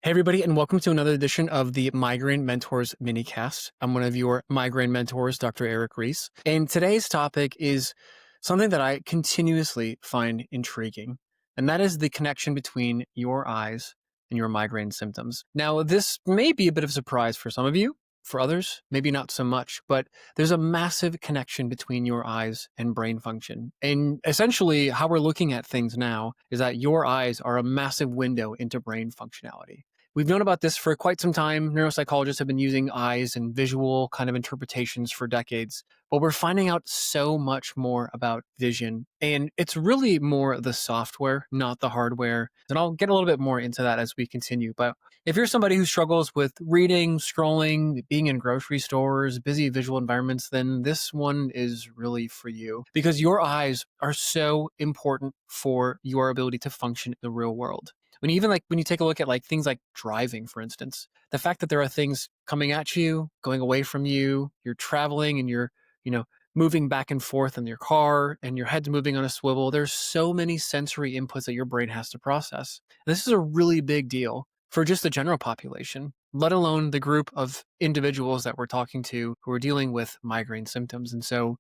Hey, everybody, and welcome to another edition of the Migraine Mentors Minicast. I'm one of your migraine mentors, Dr. Erik Reis. And today's topic is something that I continuously find intriguing, and that is the connection between your eyes and your migraine symptoms. Now, this may be a bit of a surprise for some of you. For others, maybe not so much, but there's a massive connection between your eyes and brain function. And essentially, how we're looking at things now is that your eyes are a massive window into brain functionality. We've known about this for quite some time. Neuropsychologists have been using eyes and visual kind of interpretations for decades, but we're finding out so much more about vision. And it's really more the software, not the hardware. And I'll get a little bit more into that as we continue. But if you're somebody who struggles with reading, scrolling, being in grocery stores, busy visual environments, then this one is really for you because your eyes are so important for your ability to function in the real world. When you take a look at things like driving, for instance, the fact that there are things coming at you, going away from you, you're traveling and you're, you know, moving back and forth in your car and your head's moving on a swivel. There's so many sensory inputs that your brain has to process. This is a really big deal for just the general population, let alone the group of individuals that we're talking to who are dealing with migraine symptoms. And so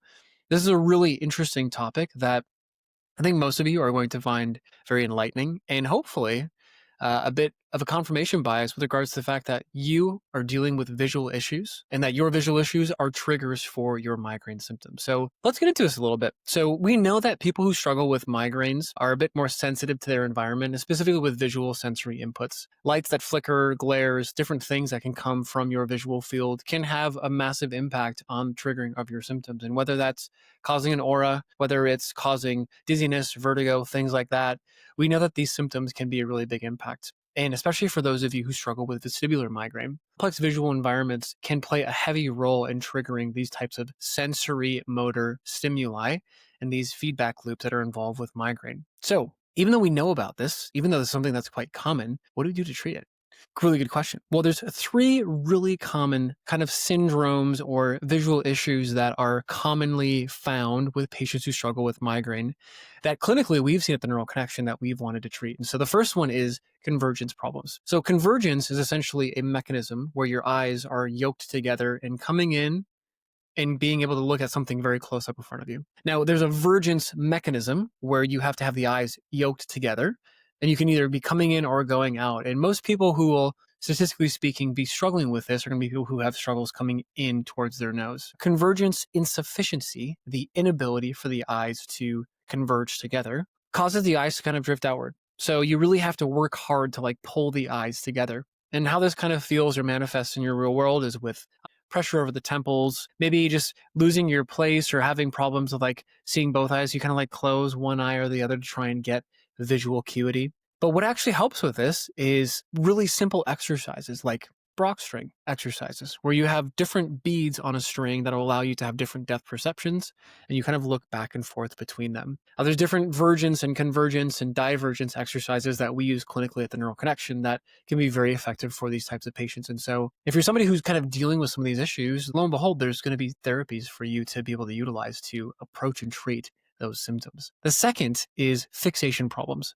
this is a really interesting topic that I think most of you are going to find very enlightening and hopefully a bit of a confirmation bias with regards to the fact that you are dealing with visual issues and that your visual issues are triggers for your migraine symptoms. So let's get into this a little bit. So we know that people who struggle with migraines are a bit more sensitive to their environment, and specifically with visual sensory inputs. Lights that flicker, glares, different things that can come from your visual field can have a massive impact on triggering of your symptoms. And whether that's causing an aura, whether it's causing dizziness, vertigo, things like that, we know that these symptoms can be a really big impact. And especially for those of you who struggle with vestibular migraine, complex visual environments can play a heavy role in triggering these types of sensory motor stimuli and these feedback loops that are involved with migraine. So even though we know about this, even though it's something that's quite common, what do we do to treat it? Really good question. Well, there's three really common kind of syndromes or visual issues that are commonly found with patients who struggle with migraine that clinically we've seen at the Neural Connection that we've wanted to treat. And so the first one is convergence problems. So convergence is essentially a mechanism where your eyes are yoked together and coming in and being able to look at something very close up in front of you. Now, there's a vergence mechanism where you have to have the eyes yoked together, and you can either be coming in or going out. And most people who will, statistically speaking, be struggling with this are going to be people who have struggles coming in towards their nose. Convergence insufficiency, the inability for the eyes to converge together, causes the eyes to kind of drift outward. So you really have to work hard to pull the eyes together. And how this kind of feels or manifests in your real world is with pressure over the temples, maybe just losing your place or having problems with seeing both eyes. You kind of close one eye or the other to try and get visual acuity. But what actually helps with this is really simple exercises like Brock string exercises, where you have different beads on a string that will allow you to have different depth perceptions, and you kind of look back and forth between them. There's different vergence and convergence and divergence exercises that we use clinically at the Neural Connection that can be very effective for these types of patients. And so if you're somebody who's kind of dealing with some of these issues, lo and behold, there's going to be therapies for you to be able to utilize to approach and treat those symptoms. The second is fixation problems.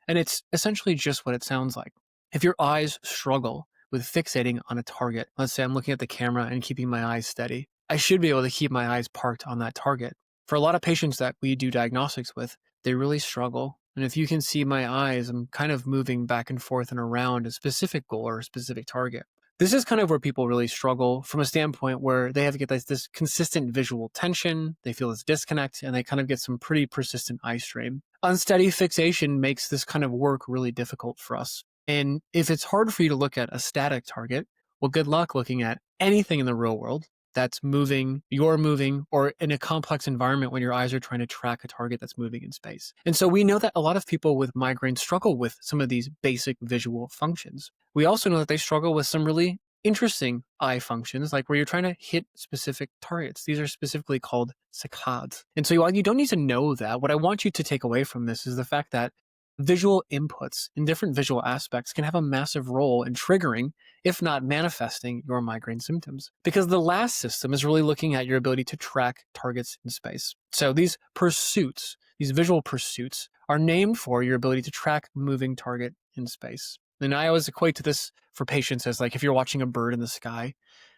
And it's essentially just what it sounds like. If your eyes struggle with fixating on a target, let's say I'm looking at the camera and keeping my eyes steady, I should be able to keep my eyes parked on that target. For a lot of patients that we do diagnostics with, they really struggle. And if you can see my eyes, I'm kind of moving back and forth and around a specific goal or a specific target. This is kind of where people really struggle from a standpoint where they have to get this consistent visual tension, they feel this disconnect, and they kind of get some pretty persistent eye strain. Unsteady fixation makes this kind of work really difficult for us. And if it's hard for you to look at a static target, well, good luck looking at anything in the real world that's moving, you're moving, or in a complex environment when your eyes are trying to track a target that's moving in space. And so we know that a lot of people with migraine struggle with some of these basic visual functions. We also know that they struggle with some really interesting eye functions, like where you're trying to hit specific targets. These are specifically called saccades. And so while you don't need to know that, what I want you to take away from this is the fact that visual inputs in different visual aspects can have a massive role in triggering, if not manifesting, your migraine symptoms. Because the last system is really looking at your ability to track targets in space. So these pursuits, these visual pursuits, are named for your ability to track a moving target in space. And I always equate to this for patients as like if you're watching a bird in the sky,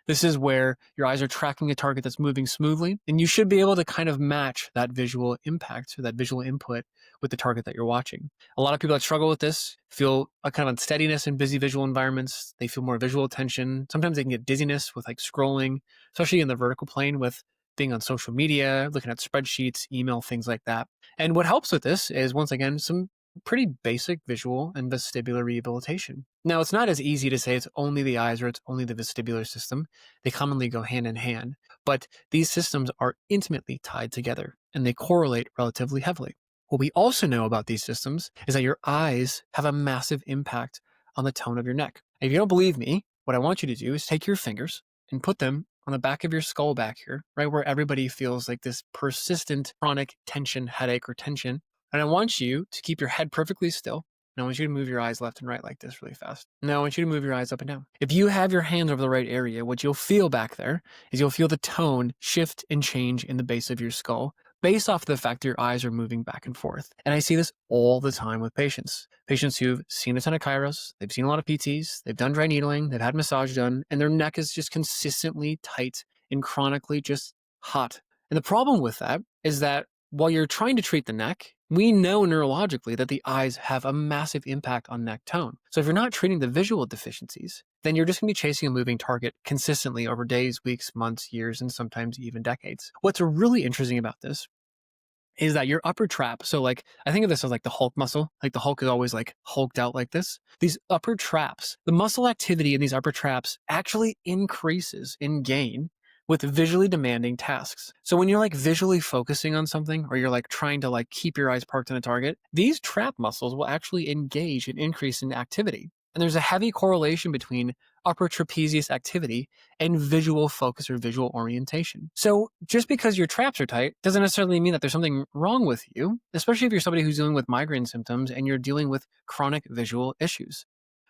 this is where your eyes are tracking a target that's moving smoothly, and you should be able to kind of match that visual impact or that visual input with the target that you're watching. A lot of people that struggle with this feel a kind of unsteadiness in busy visual environments. They feel more visual tension. Sometimes they can get dizziness with like scrolling, especially in the vertical plane with being on social media, looking at spreadsheets, email, things like that. And what helps with this is, once again, some pretty basic visual and vestibular rehabilitation. Now, it's not as easy to say it's only the eyes or it's only the vestibular system. They commonly go hand in hand, but these systems are intimately tied together and they correlate relatively heavily. What we also know about these systems is that your eyes have a massive impact on the tone of your neck. If you don't believe me, what I want you to do is take your fingers and put them on the back of your skull back here, right where everybody feels like this persistent chronic tension, headache, or tension. And I want you to keep your head perfectly still. And I want you to move your eyes left and right like this really fast. Now I want you to move your eyes up and down. If you have your hands over the right area, what you'll feel back there is you'll feel the tone shift and change in the base of your skull based off the fact that your eyes are moving back and forth. And I see this all the time with patients. Patients who've seen a ton of chiros, they've seen a lot of PTs, they've done dry needling, they've had massage done, and their neck is just consistently tight and chronically just hot. And the problem with that is that while you're trying to treat the neck, we know neurologically that the eyes have a massive impact on neck tone. So if you're not treating the visual deficiencies, then you're just going to be chasing a moving target consistently over days, weeks, months, years, and sometimes even decades. What's really interesting about this is that your upper trap, so like I think of this as like the Hulk muscle, like the Hulk is always like hulked out like this. These upper traps, the muscle activity in these upper traps actually increases in gain with visually demanding tasks. So when you're like visually focusing on something or you're like trying to like keep your eyes parked on a target, these trap muscles will actually engage and increase in activity. And there's a heavy correlation between upper trapezius activity and visual focus or visual orientation. So just because your traps are tight doesn't necessarily mean that there's something wrong with you, especially if you're somebody who's dealing with migraine symptoms and you're dealing with chronic visual issues.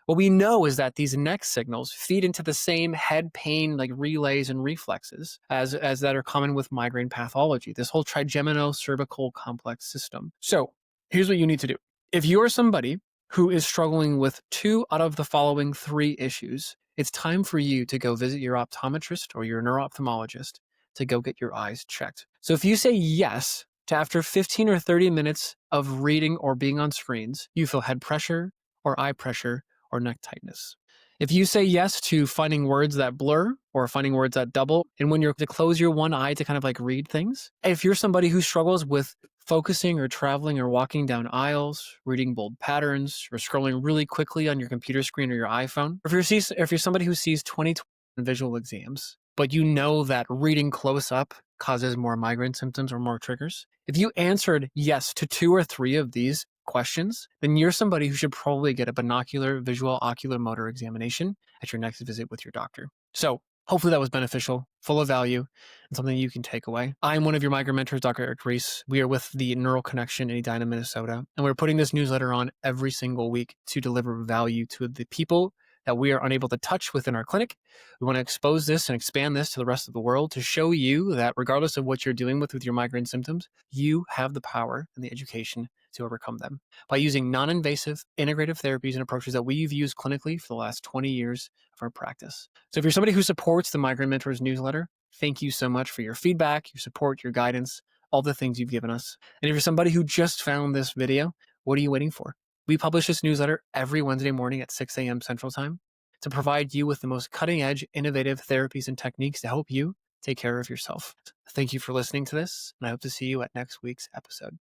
What we know is that these neck signals feed into the same head pain like relays and reflexes as that are common with migraine pathology, this whole trigeminocervical complex system. So here's what you need to do. If you are somebody who is struggling with 2 out of the following 3 issues, it's time for you to go visit your optometrist or your neuro-ophthalmologist to go get your eyes checked. So if you say yes to after 15 or 30 minutes of reading or being on screens, you feel head pressure or eye pressure or neck tightness. If you say yes to finding words that blur or finding words that double, and when you're to close your one eye to kind of like read things, if you're somebody who struggles with focusing or traveling or walking down aisles, reading bold patterns, or scrolling really quickly on your computer screen or your iPhone, or if you're somebody who sees 20 visual exams, but you know that reading close up causes more migraine symptoms or more triggers, if you answered yes to 2 or 3 of these questions, then you're somebody who should probably get a binocular visual ocular motor examination at your next visit with your doctor. So hopefully that was beneficial, full of value, and something you can take away. I'm one of your migraine mentors, Dr. Erik Reis. We are with the Neural Connection in Edina, Minnesota, and we're putting this newsletter on every single week to deliver value to the people that we are unable to touch within our clinic. We want to expose this and expand this to the rest of the world to show you that regardless of what you're dealing with your migraine symptoms, you have the power and the education to overcome them by using non-invasive integrative therapies and approaches that we've used clinically for the last 20 years of our practice. So if you're somebody who supports the Migraine Mentors newsletter, thank you so much for your feedback, your support, your guidance, all the things you've given us. And if you're somebody who just found this video, what are you waiting for? We publish this newsletter every Wednesday morning at 6 a.m. Central Time to provide you with the most cutting-edge, innovative therapies and techniques to help you take care of yourself. Thank you for listening to this, and I hope to see you at next week's episode.